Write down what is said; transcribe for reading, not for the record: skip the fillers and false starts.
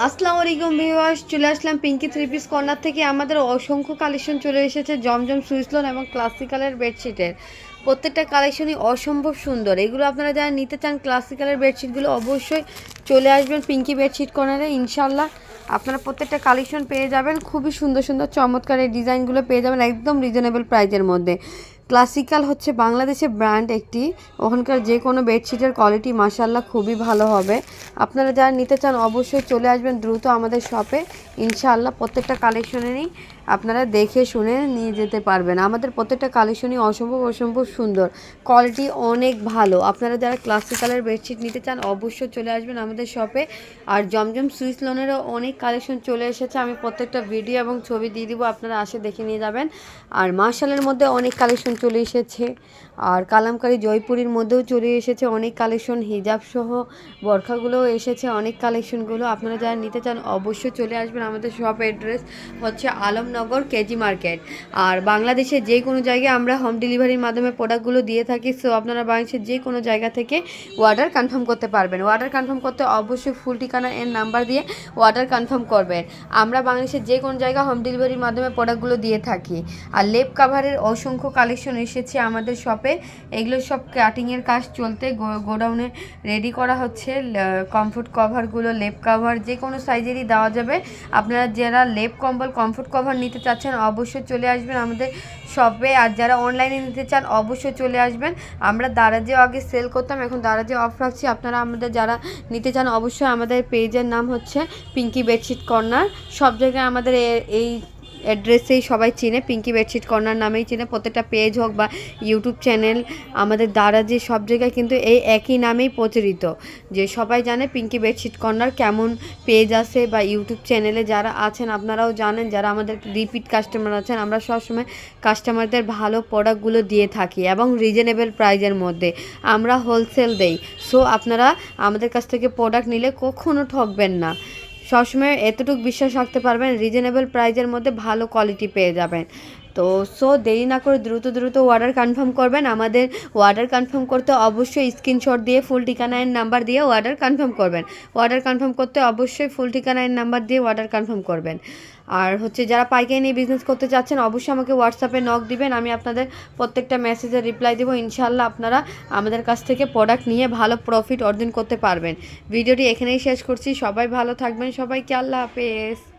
আসসালামু আলাইকুম ভিউয়ার্স, চলে আসলাম পিঙ্কি থ্রি পিস কর্নার থেকে। আমাদের অসংখ্য কালেকশন চলে এসেছে জমজম সুইসলোন এবং ক্লাসিক্যালের বেডশিটের। প্রত্যেকটা কালেকশনই অসম্ভব সুন্দর। এগুলো আপনারা যারা নিতে চান ক্লাসিক্যালের বেডশিটগুলো অবশ্যই চলে আসবেন পিঙ্কি বেডশিট কর্নারে। ইনশাল্লাহ আপনারা প্রত্যেকটা কালেকশন পেয়ে যাবেন, খুবই সুন্দর সুন্দর চমৎকার এই ডিজাইনগুলো পেয়ে যাবেন একদম রিজনেবল প্রাইজের মধ্যে। ক্লাসিক্যাল হচ্ছে বাংলাদেশের ব্র্যান্ড একটি, ওখানকার যে কোনো বেডশিটের কোয়ালিটি মাশাআল্লাহ খুবই ভালো হবে। আপনারা যারা নিতে চান অবশ্যই চলে আসবেন দ্রুত আমাদের শপে। ইনশাআল্লাহ প্রত্যেকটা কালেকশনেরই আপনারা দেখে শুনে নিয়ে যেতে পারবেন। আমাদের প্রত্যেকটা কালেকশনই অসম্ভব সুন্দর, কোয়ালিটি অনেক ভালো। আপনারা যারা ক্লাসিক্যালের বেডশিট নিতে চান অবশ্যই চলে আসবেন আমাদের শপে। আর জমজম সুইস লোনেরও অনেক কালেকশন চলে এসেছে, আমি প্রত্যেকটা ভিডিও এবং ছবি দিয়ে দিব, আপনারা আসে দেখে নিয়ে যাবেন। আর মার্শালের মধ্যে অনেক কালেকশন চলে এসেছে, আর কালামকারী জয়পুরীর মধ্যেও চলে এসেছে অনেক কালেকশন, হিজাব সহ বরখাগুলোও এসেছে অনেক কালেকশনগুলো। আপনারা যারা নিতে চান অবশ্যই চলে আসবেন। আমাদের শপ অ্যাড্রেস হচ্ছে আলমনগর কেজি মার্কেট। আর বাংলাদেশে যে কোনো জায়গায় আমরা হোম ডেলিভারির মাধ্যমে প্রোডাক্টগুলো দিয়ে থাকি। সো আপনারা বাংলাদেশের যে কোনো জায়গা থেকে অর্ডার কনফার্ম করতে পারবেন। অর্ডার কনফার্ম করতে অবশ্যই ফুল ঠিকানা এর নাম্বার দিয়ে অর্ডার কনফার্ম করবেন। আমরা বাংলাদেশের যে কোনো জায়গায় হোম ডেলিভারির মাধ্যমে প্রোডাক্টগুলো দিয়ে থাকি। আর লেপ কাভারের অসংখ্য কালেকশন এসেছে আমাদের শপে। এগুলো সব কাটিংয়ের কাজ চলতে গোডাউনে রেডি করা হচ্ছে। কমফোর্ট কভারগুলো, লেপ কাভার যে কোনো সাইজেরই দেওয়া যাবে। আপনারা যারা লেপ কম্বল কমফোর্ট কভার নিতে চাচ্ছেন অবশ্যই চলে আসবেন আমাদের শপে। আর যারা অনলাইনে নিতে চান অবশ্যই চলে আসবেন। আমরা দারাজেও আগে সেল করতাম, এখন দারাজে অফ রাখছি। আপনারা আমাদের যারা নিতে চান অবশ্যই আমাদের পেজের নাম হচ্ছে পিঙ্কি বেডশিট কর্নার। সব জায়গায় আমাদের এই অ্যাড্রেসেই সবাই চিনে, পিঙ্কি বেডশিট কর্নার নামেই চিনে। প্রত্যেকটা পেজ হোক বা ইউটিউব চ্যানেল, আমাদের দারাজে সব জায়গায় কিন্তু এই একই নামেই প্রচলিত, যে সবাই জানে পিঙ্কি বেডশিট কর্নার। কেমন পেজ আছে বা ইউটিউব চ্যানেলে যারা আছেন আপনারাও জানেন, যারা আমাদের রিপিট কাস্টমার আছেন, আমরা সবসময় কাস্টমারদের ভালো প্রোডাক্টগুলো দিয়ে থাকি এবং রিজনেবল প্রাইজের মধ্যে আমরা হোলসেল দেই। সো আপনারা আমাদের কাছ থেকে প্রোডাক্ট নিলে কখনো ঠকবেন না। সবসময় এতটুকু বিশ্বাস রাখতে পারবেন, রিজনেবল প্রাইজের মধ্যে ভালো কোয়ালিটি পেয়ে যাবেন। তো দেরি না করে দ্রুত অর্ডার কনফার্ম করবেন। আমাদের অর্ডার কনফার্ম করতে অবশ্যই স্ক্রিনশট দিয়ে ফুল ঠিকানার নাম্বার দিয়ে অর্ডার কনফার্ম করবেন। অর্ডার কনফার্ম করতে অবশ্যই ফুল ঠিকানার নাম্বার দিয়ে অর্ডার কনফার্ম করবেন। আর হচ্ছে যারা পাইকারি নিয়ে বিজনেস করতে চাচ্ছেন অবশ্যই আমাকে হোয়াটসঅ্যাপে নক দিবেন, আমি আপনাদের প্রত্যেকটা মেসেজের রিপ্লাই দেবো। ইনশাআল্লাহ আপনারা আমাদের কাছ থেকে প্রোডাক্ট নিয়ে ভালো প্রফিট অর্জন করতে পারবেন। ভিডিওটি এখানেই শেষ করছি। সবাই ভালো থাকবেন, সবাইকে আল্লাহ হাফেজ।